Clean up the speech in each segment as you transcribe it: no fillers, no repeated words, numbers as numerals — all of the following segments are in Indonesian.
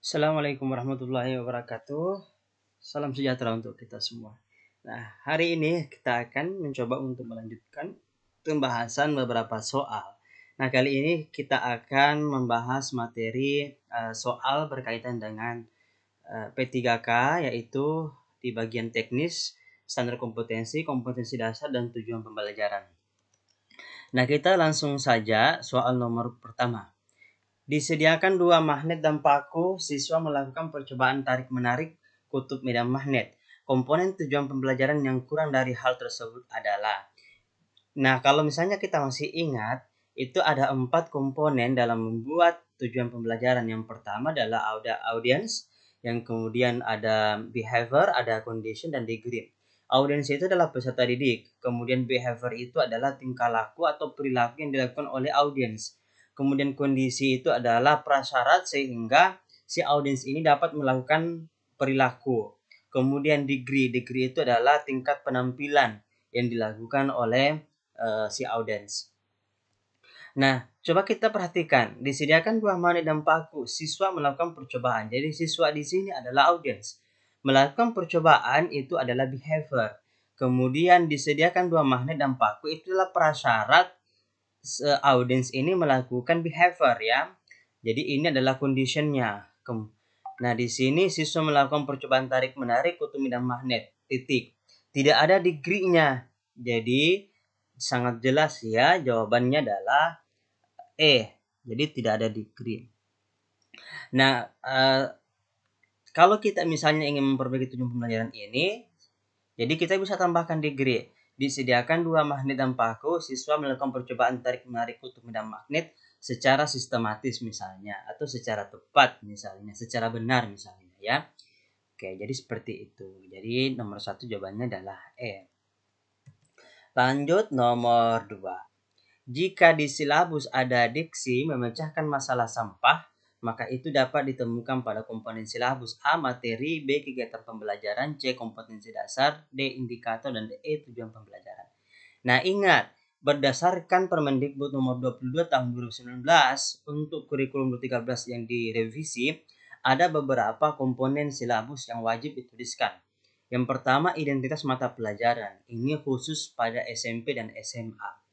Assalamualaikum warahmatullahi wabarakatuh. Salam sejahtera untuk kita semua. Nah, hari ini kita akan mencoba untuk melanjutkan pembahasan beberapa soal. Nah, kali ini kita akan membahas materi soal berkaitan dengan P3K, yaitu di bagian teknis, standar kompetensi, kompetensi dasar, dan tujuan pembelajaran. Nah, kita langsung saja soal nomor pertama. Disediakan 2 magnet dan paku, siswa melakukan percobaan tarik-menarik kutub medan magnet. Komponen tujuan pembelajaran yang kurang dari hal tersebut adalah. Nah, kalau misalnya kita masih ingat, itu ada 4 komponen dalam membuat tujuan pembelajaran. Yang pertama adalah audience, yang kemudian ada behavior, ada condition, dan degree. Audience itu adalah peserta didik, kemudian behavior itu adalah tingkah laku atau perilaku yang dilakukan oleh audiens. Kemudian kondisi itu adalah prasyarat sehingga si audiens ini dapat melakukan perilaku. Kemudian degree itu adalah tingkat penampilan yang dilakukan oleh si audiens. Nah, coba kita perhatikan, disediakan 2 magnet dan paku, siswa melakukan percobaan. Jadi siswa di sini adalah audiens. Melakukan percobaan itu adalah behavior. Kemudian disediakan 2 magnet dan paku, itulah prasyarat audiens ini melakukan behavior ya. Jadi ini adalah conditionnya. Nah, di sini siswa melakukan percobaan tarik-menarik kutub medan magnet. Titik. Tidak ada degree-nya. Jadi sangat jelas ya, jawabannya adalah jadi tidak ada degree. Nah, kalau kita misalnya ingin memperbaiki tujuan pembelajaran ini, jadi kita bisa tambahkan degree. Disediakan 2 magnet dan paku, siswa melakukan percobaan tarik-menarik kutub medan magnet secara sistematis misalnya, atau secara tepat misalnya, secara benar misalnya ya. Oke, jadi seperti itu. Jadi nomor 1 jawabannya adalah E. Lanjut nomor 2. Jika di silabus ada diksi memecahkan masalah sampah, maka itu dapat ditemukan pada komponen silabus: A. Materi, B. Kegiatan pembelajaran, C. Kompetensi dasar, D. Indikator, dan E. Tujuan pembelajaran. Nah, ingat, berdasarkan Permendikbud nomor 22 tahun 2019 untuk kurikulum 2013 yang direvisi, ada beberapa komponen silabus yang wajib dituliskan. Yang pertama, identitas mata pelajaran. Ini khusus pada SMP dan SMA.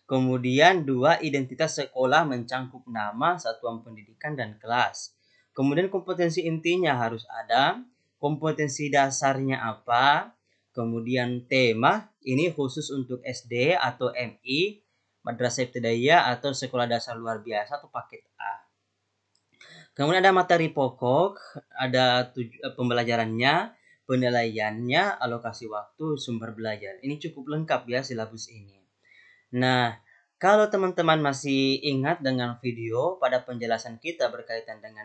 Kemudian 2, identitas sekolah mencangkup nama, satuan pendidikan, dan kelas. Kemudian kompetensi intinya harus ada, kompetensi dasarnya apa, kemudian tema, ini khusus untuk SD atau MI, Madrasah Ibtidaiyah atau sekolah dasar luar biasa atau paket A. Kemudian ada materi pokok, ada pembelajarannya, penilaiannya, alokasi waktu, sumber belajar. Ini cukup lengkap ya silabus ini. Nah, kalau teman-teman masih ingat dengan video pada penjelasan kita berkaitan dengan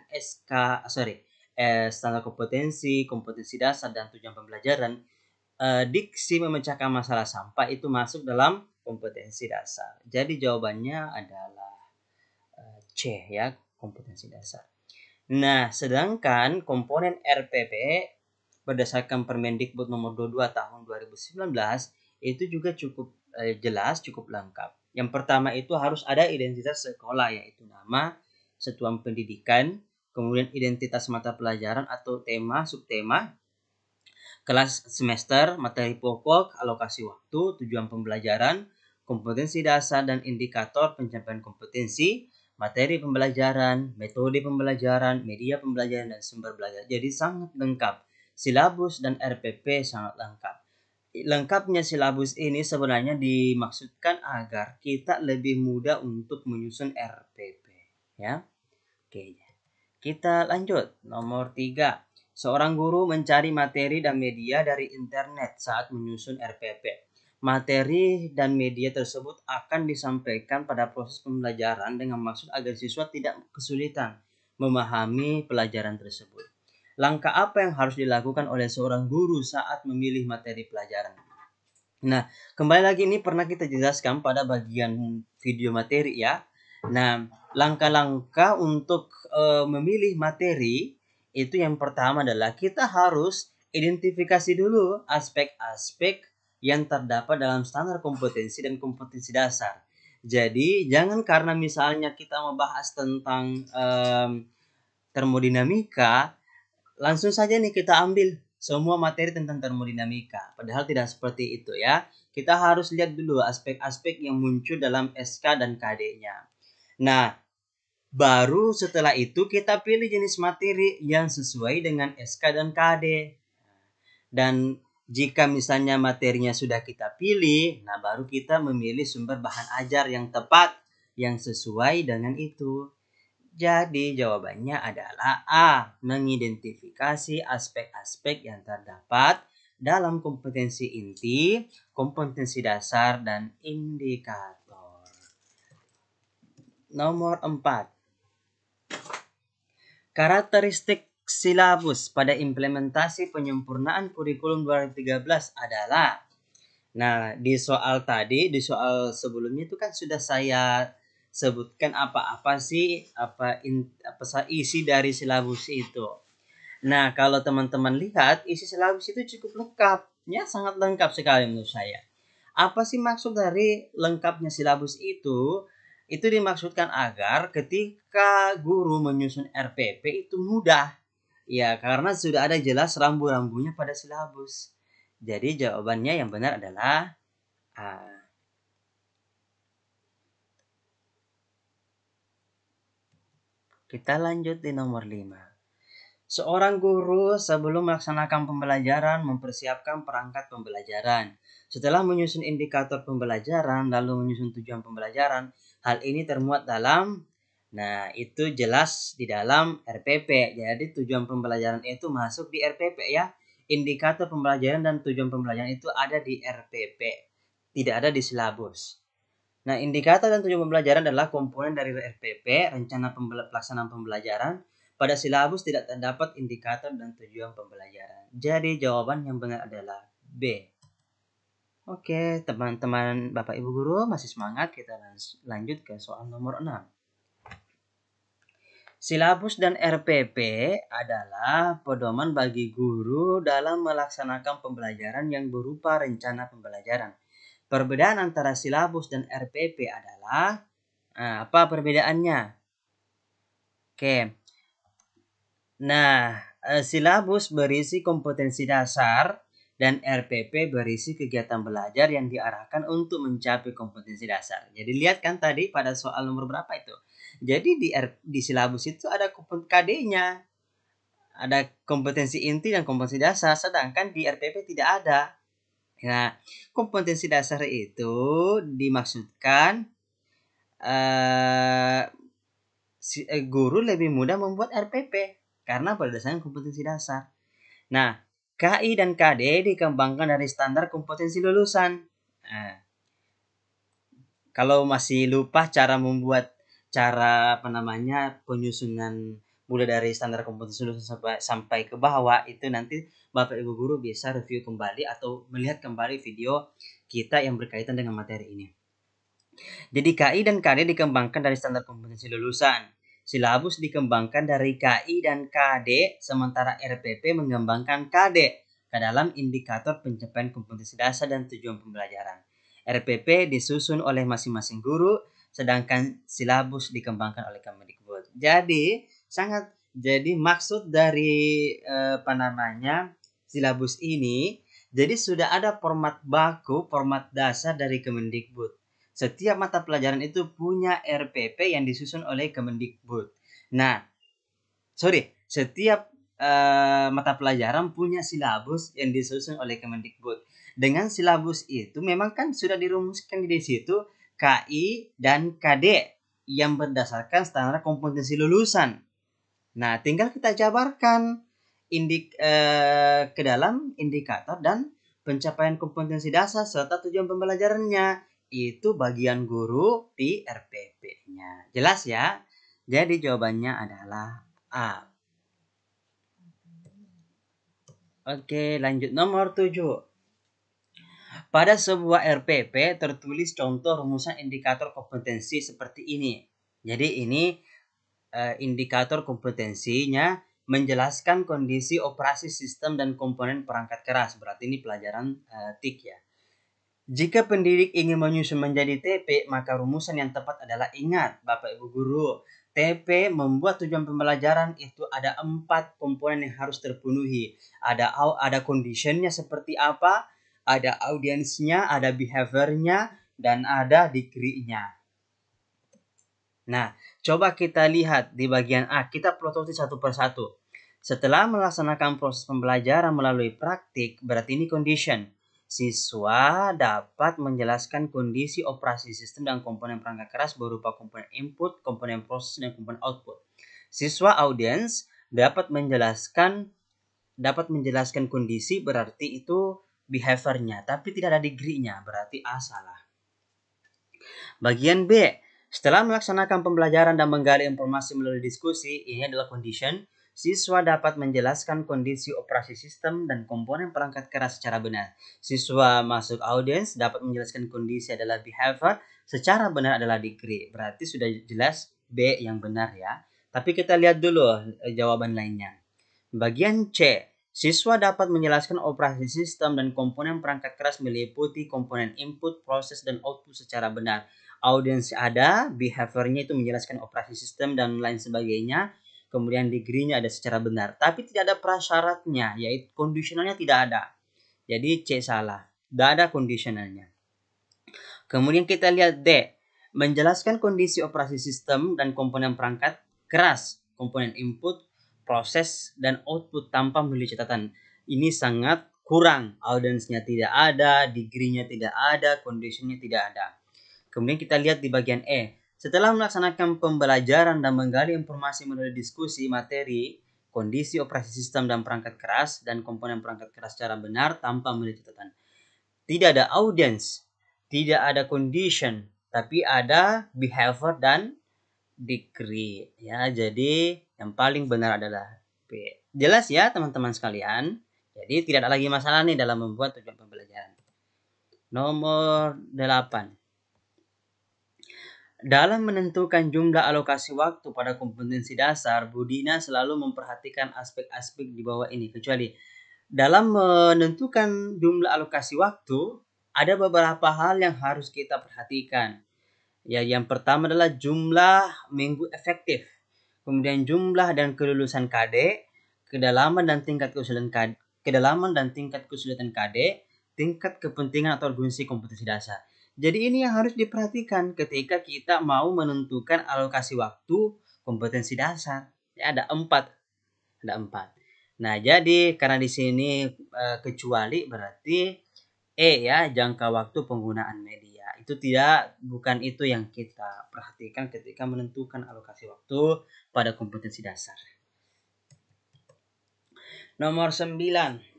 standar kompetensi, kompetensi dasar, dan tujuan pembelajaran, diksi memecahkan masalah sampah itu masuk dalam kompetensi dasar. Jadi jawabannya adalah C ya, kompetensi dasar. Nah, sedangkan komponen RPP berdasarkan Permendikbud nomor 22 tahun 2019 itu juga cukup jelas, cukup lengkap. Yang pertama itu harus ada identitas sekolah, yaitu nama, satuan pendidikan, kemudian identitas mata pelajaran atau tema, subtema, kelas semester, materi pokok, alokasi waktu, tujuan pembelajaran, kompetensi dasar, dan indikator pencapaian kompetensi, materi pembelajaran, metode pembelajaran, media pembelajaran, dan sumber belajar. Jadi sangat lengkap. Silabus dan RPP sangat lengkap. Lengkapnya silabus ini sebenarnya dimaksudkan agar kita lebih mudah untuk menyusun RPP. Ya, oke. Kita lanjut. Nomor 3. Seorang guru mencari materi dan media dari internet saat menyusun RPP. Materi dan media tersebut akan disampaikan pada proses pembelajaran dengan maksud agar siswa tidak kesulitan memahami pelajaran tersebut. Langkah apa yang harus dilakukan oleh seorang guru saat memilih materi pelajaran? Nah, kembali lagi ini pernah kita jelaskan pada bagian video materi ya. Nah, langkah-langkah untuk memilih materi itu yang pertama adalah kita harus identifikasi dulu aspek-aspek yang terdapat dalam standar kompetensi dan kompetensi dasar. Jadi, jangan karena misalnya kita membahas tentang termodinamika, langsung saja nih kita ambil semua materi tentang termodinamika. Padahal tidak seperti itu ya. Kita harus lihat dulu aspek-aspek yang muncul dalam SK dan KD-nya. Nah, baru setelah itu kita pilih jenis materi yang sesuai dengan SK dan KD. Dan jika misalnya materinya sudah kita pilih, nah baru kita memilih sumber bahan ajar yang tepat, yang sesuai dengan itu. Jadi jawabannya adalah A. Mengidentifikasi aspek-aspek yang terdapat dalam kompetensi inti, kompetensi dasar, dan indikator. Nomor 4. Karakteristik silabus pada implementasi penyempurnaan kurikulum 2013 adalah. Nah, di soal sebelumnya itu kan sudah saya sebutkan apa sih isi dari silabus itu. Nah, kalau teman-teman lihat isi silabus itu cukup lengkap, ya sangat lengkap sekali menurut saya. Apa sih maksud dari lengkapnya silabus itu? Itu dimaksudkan agar ketika guru menyusun RPP itu mudah. Ya, karena sudah ada jelas rambu-rambunya pada silabus. Jadi jawabannya yang benar adalah A. Kita lanjut di nomor 5. Seorang guru sebelum melaksanakan pembelajaran mempersiapkan perangkat pembelajaran. Setelah menyusun indikator pembelajaran, lalu menyusun tujuan pembelajaran. Hal ini termuat dalam, nah itu jelas di dalam RPP. Jadi tujuan pembelajaran itu masuk di RPP ya. Indikator pembelajaran dan tujuan pembelajaran itu ada di RPP. Tidak ada di silabus. Nah, indikator dan tujuan pembelajaran adalah komponen dari RPP, rencana pelaksanaan pembelajaran. Pada silabus tidak terdapat indikator dan tujuan pembelajaran. Jadi jawaban yang benar adalah B. Oke, teman-teman Bapak Ibu Guru masih semangat? Kita lanjut ke soal nomor 6. Silabus dan RPP adalah pedoman bagi guru dalam melaksanakan pembelajaran yang berupa rencana pembelajaran. Perbedaan antara silabus dan RPP adalah apa perbedaannya? Oke. Nah, silabus berisi kompetensi dasar dan RPP berisi kegiatan belajar yang diarahkan untuk mencapai kompetensi dasar. Jadi lihat kan tadi pada soal nomor berapa itu. Jadi di silabus itu ada KD-nya. Ada kompetensi inti dan kompetensi dasar, sedangkan di RPP tidak ada. Nah, kompetensi dasar itu dimaksudkan guru lebih mudah membuat RPP karena berdasarkan kompetensi dasar. Nah, KI dan KD dikembangkan dari standar kompetensi lulusan. Nah, kalau masih lupa cara penyusunan mulai dari standar kompetensi lulusan sampai ke bawah, itu nanti Bapak Ibu Guru bisa review kembali atau melihat kembali video kita yang berkaitan dengan materi ini. Jadi KI dan KD dikembangkan dari standar kompetensi lulusan. Silabus dikembangkan dari KI dan KD, sementara RPP mengembangkan KD ke dalam indikator pencapaian kompetensi dasar dan tujuan pembelajaran. RPP disusun oleh masing-masing guru, sedangkan silabus dikembangkan oleh Kemendikbud. Jadi maksud dari silabus ini, jadi sudah ada format baku, format dasar dari Kemendikbud. Setiap mata pelajaran itu punya RPP yang disusun oleh Kemendikbud. Nah, setiap mata pelajaran punya silabus yang disusun oleh Kemendikbud. Dengan silabus itu memang kan sudah dirumuskan di situ KI dan KD yang berdasarkan standar kompetensi lulusan. Nah, tinggal kita jabarkan ke dalam indikator dan pencapaian kompetensi dasar serta tujuan pembelajarannya. Itu bagian guru di RPP-nya. Jelas ya? Jadi jawabannya adalah A. Oke, lanjut nomor 7. Pada sebuah RPP tertulis contoh rumusan indikator kompetensi seperti ini. Jadi ini indikator kompetensinya menjelaskan kondisi operasi sistem dan komponen perangkat keras. Berarti ini pelajaran TIK ya. Jika pendidik ingin menyusun menjadi TP, maka rumusan yang tepat adalah ingat, Bapak Ibu Guru, TP membuat tujuan pembelajaran itu ada 4 komponen yang harus terpenuhi. Ada conditionnya seperti apa, ada audiensnya, ada behaviornya, dan ada degree-nya. Nah, coba kita lihat di bagian A. Kita plototi satu persatu. Setelah melaksanakan proses pembelajaran melalui praktik, berarti ini condition. Siswa dapat menjelaskan kondisi operasi sistem dan komponen perangkat keras berupa komponen input, komponen proses, dan komponen output. Siswa audiens dapat menjelaskan kondisi, berarti itu behaviornya, tapi tidak ada degree-nya, berarti A salah. Bagian B, setelah melaksanakan pembelajaran dan menggali informasi melalui diskusi, ini adalah condition. Siswa dapat menjelaskan kondisi operasi sistem dan komponen perangkat keras secara benar. Siswa masuk audiens dapat menjelaskan kondisi adalah behavior, secara benar adalah degree. Berarti sudah jelas B yang benar ya. Tapi kita lihat dulu jawaban lainnya. Bagian C, siswa dapat menjelaskan operasi sistem dan komponen perangkat keras meliputi komponen input, proses, dan output secara benar. Audiens ada, behaviornya itu menjelaskan operasi sistem dan lain sebagainya. Kemudian degree-nya ada secara benar. Tapi tidak ada prasyaratnya, yaitu conditionalnya tidak ada. Jadi C salah. Tidak ada conditionalnya. Kemudian kita lihat D. Menjelaskan kondisi operasi sistem dan komponen perangkat keras. Komponen input, proses, dan output tanpa memilih catatan. Ini sangat kurang. Audiensnya tidak ada, degree-nya tidak ada, conditionnya tidak ada. Kemudian kita lihat di bagian E. Setelah melaksanakan pembelajaran dan menggali informasi melalui diskusi materi, kondisi operasi sistem dan perangkat keras, dan komponen perangkat keras secara benar tanpa memilih catatan. Tidak ada audience, tidak ada condition, tapi ada behavior dan degree. Ya, jadi yang paling benar adalah B. Jelas ya teman-teman sekalian? Jadi tidak ada lagi masalah nih dalam membuat tujuan pembelajaran. Nomor 8. Dalam menentukan jumlah alokasi waktu pada kompetensi dasar, Budina selalu memperhatikan aspek-aspek di bawah ini. Kecuali dalam menentukan jumlah alokasi waktu, ada beberapa hal yang harus kita perhatikan. Ya, yang pertama adalah jumlah minggu efektif. Kemudian jumlah dan kelulusan KD, kedalaman dan tingkat kesulitan KD, tingkat kepentingan atau urgensi kompetensi dasar. Jadi ini yang harus diperhatikan ketika kita mau menentukan alokasi waktu kompetensi dasar. Ya, ada 4. Nah, jadi karena di sini kecuali berarti E ya, jangka waktu penggunaan media. Bukan itu yang kita perhatikan ketika menentukan alokasi waktu pada kompetensi dasar. Nomor 9.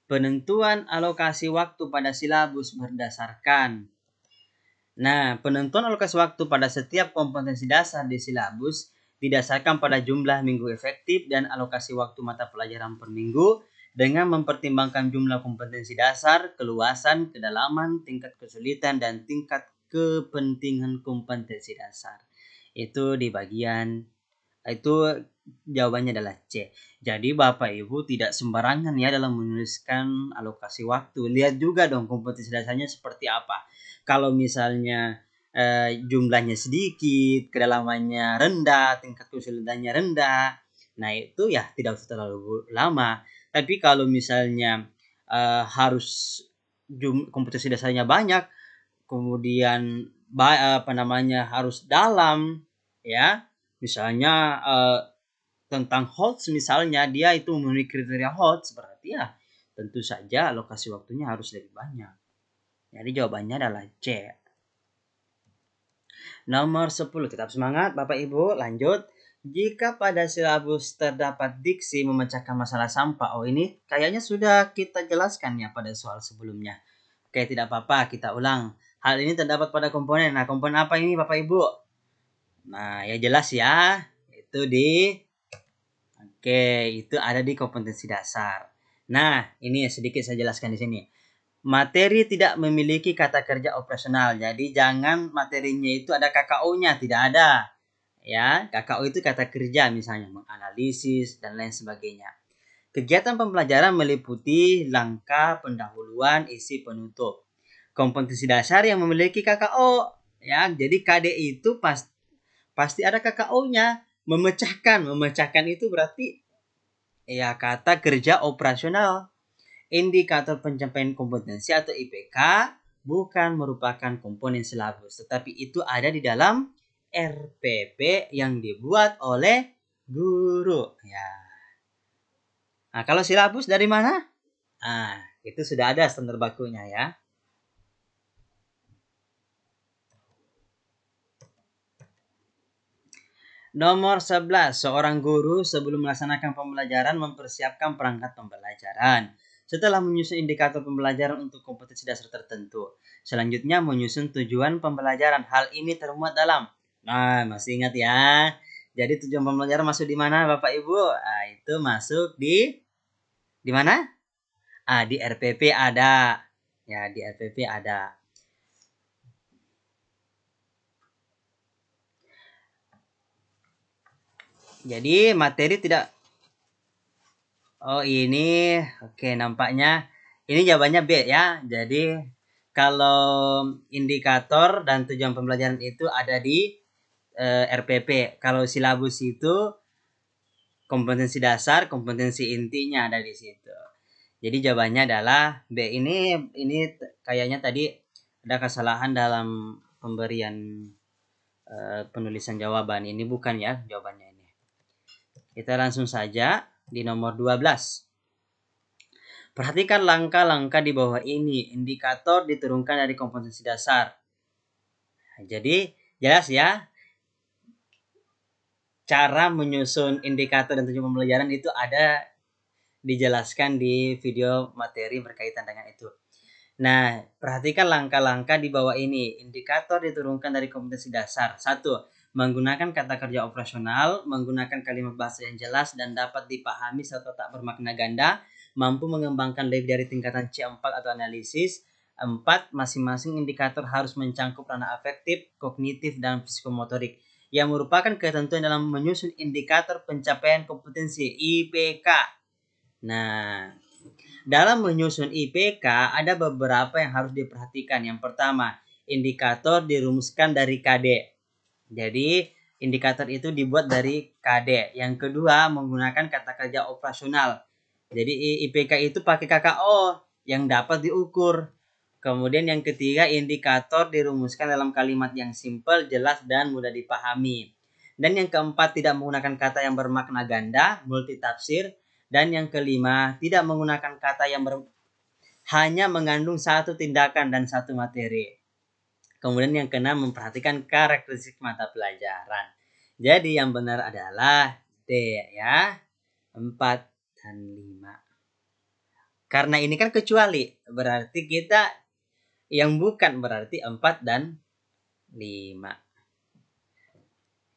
Penentuan alokasi waktu pada silabus berdasarkan. Nah, penentuan alokasi waktu pada setiap kompetensi dasar di silabus didasarkan pada jumlah minggu efektif dan alokasi waktu mata pelajaran per minggu dengan mempertimbangkan jumlah kompetensi dasar, keluasan, kedalaman, tingkat kesulitan, dan tingkat kepentingan kompetensi dasar. Itu di bagian itu jawabannya adalah C. Jadi Bapak Ibu tidak sembarangan ya dalam menuliskan alokasi waktu. Lihat juga dong kompetensi dasarnya seperti apa. Kalau misalnya jumlahnya sedikit, kedalamannya rendah, tingkat kesulitannya rendah, nah itu ya tidak usah terlalu lama. Tapi kalau misalnya harus kompetensi dasarnya banyak, kemudian harus dalam, ya. Misalnya tentang HOTS, misalnya dia itu memenuhi kriteria HOTS, berarti ya tentu saja alokasi waktunya harus lebih banyak. Jadi jawabannya adalah C. Nomor 10. Tetap semangat Bapak Ibu, lanjut. Jika pada silabus terdapat diksi memecahkan masalah sampah. Oh, ini kayaknya sudah kita jelaskan ya pada soal sebelumnya. Oke, tidak apa-apa, kita ulang. Hal ini terdapat pada komponen. Nah, komponen apa ini Bapak Ibu? Nah, ya jelas ya. Itu ada di kompetensi dasar. Nah, ini sedikit saya jelaskan di sini. Materi tidak memiliki kata kerja operasional. Jadi jangan materinya itu ada KKO-nya, tidak ada. Ya, KKO itu kata kerja misalnya menganalisis dan lain sebagainya. Kegiatan pembelajaran meliputi langkah pendahuluan, isi, penutup. Kompetensi dasar yang memiliki KKO, ya. Jadi KD itu pasti ada KKO-nya. Memecahkan itu berarti ya kata kerja operasional. Indikator pencapaian kompetensi atau IPK bukan merupakan komponen silabus, tetapi itu ada di dalam RPP yang dibuat oleh guru. Ya. Nah, kalau silabus dari mana? Nah, itu sudah ada standar bakunya ya. Nomor 11. Seorang guru sebelum melaksanakan pembelajaran mempersiapkan perangkat pembelajaran. Setelah menyusun indikator pembelajaran untuk kompetensi dasar tertentu. Selanjutnya menyusun tujuan pembelajaran. Hal ini termuat dalam. Nah, masih ingat ya. Jadi tujuan pembelajaran masuk di mana Bapak Ibu? Nah, itu masuk di mana? Di RPP ada. Ya, di RPP ada. Jadi materi tidak. Oh ini, oke nampaknya ini jawabannya B ya. Jadi kalau indikator dan tujuan pembelajaran itu ada di RPP. Kalau silabus itu kompetensi dasar, kompetensi intinya ada di situ. Jadi jawabannya adalah B. Ini kayaknya tadi ada kesalahan dalam pemberian penulisan jawaban. Ini bukan ya jawabannya ini. Kita langsung saja di nomor 12. Perhatikan langkah-langkah di bawah ini. Indikator diturunkan dari kompetensi dasar. Nah, jadi jelas ya. Cara menyusun indikator dan tujuan pembelajaran itu ada dijelaskan di video materi berkaitan dengan itu. Nah, perhatikan langkah-langkah di bawah ini. Indikator diturunkan dari kompetensi dasar. 1. Menggunakan kata kerja operasional, menggunakan kalimat bahasa yang jelas dan dapat dipahami serta tak bermakna ganda, mampu mengembangkan lebih dari tingkatan C4 atau analisis. 4. Masing-masing indikator harus mencangkup ranah afektif, kognitif, dan psikomotorik yang merupakan ketentuan dalam menyusun indikator pencapaian kompetensi IPK. Nah, dalam menyusun IPK ada beberapa yang harus diperhatikan. Yang pertama, indikator dirumuskan dari KD. Jadi, indikator itu dibuat dari KD. Yang kedua, menggunakan kata kerja operasional. Jadi, IPK itu pakai KKO yang dapat diukur. Kemudian yang ketiga, indikator dirumuskan dalam kalimat yang simpel, jelas, dan mudah dipahami. Dan yang keempat, tidak menggunakan kata yang bermakna ganda, multitafsir. Dan yang kelima, tidak menggunakan kata yang hanya mengandung satu tindakan dan satu materi. Kemudian yang keenam, memperhatikan karakteristik mata pelajaran. Jadi yang benar adalah D ya, 4 dan 5. Karena ini kan kecuali, berarti kita yang bukan berarti 4 dan 5.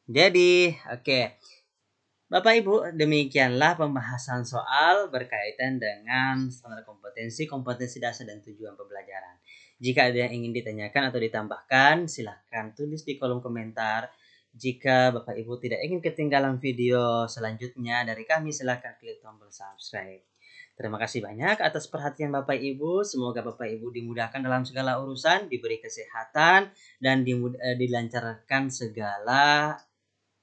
Jadi, oke. Bapak Ibu, demikianlah pembahasan soal berkaitan dengan standar kompetensi, kompetensi dasar dan tujuan pembelajaran. Jika ada yang ingin ditanyakan atau ditambahkan, silahkan tulis di kolom komentar. Jika Bapak Ibu tidak ingin ketinggalan video selanjutnya dari kami, silahkan klik tombol subscribe. Terima kasih banyak atas perhatian Bapak Ibu. Semoga Bapak Ibu dimudahkan dalam segala urusan, diberi kesehatan, dan dilancarkan segala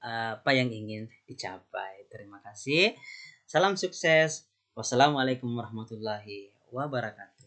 apa yang ingin dicapai. Terima kasih. Salam sukses. Wassalamualaikum warahmatullahi wabarakatuh.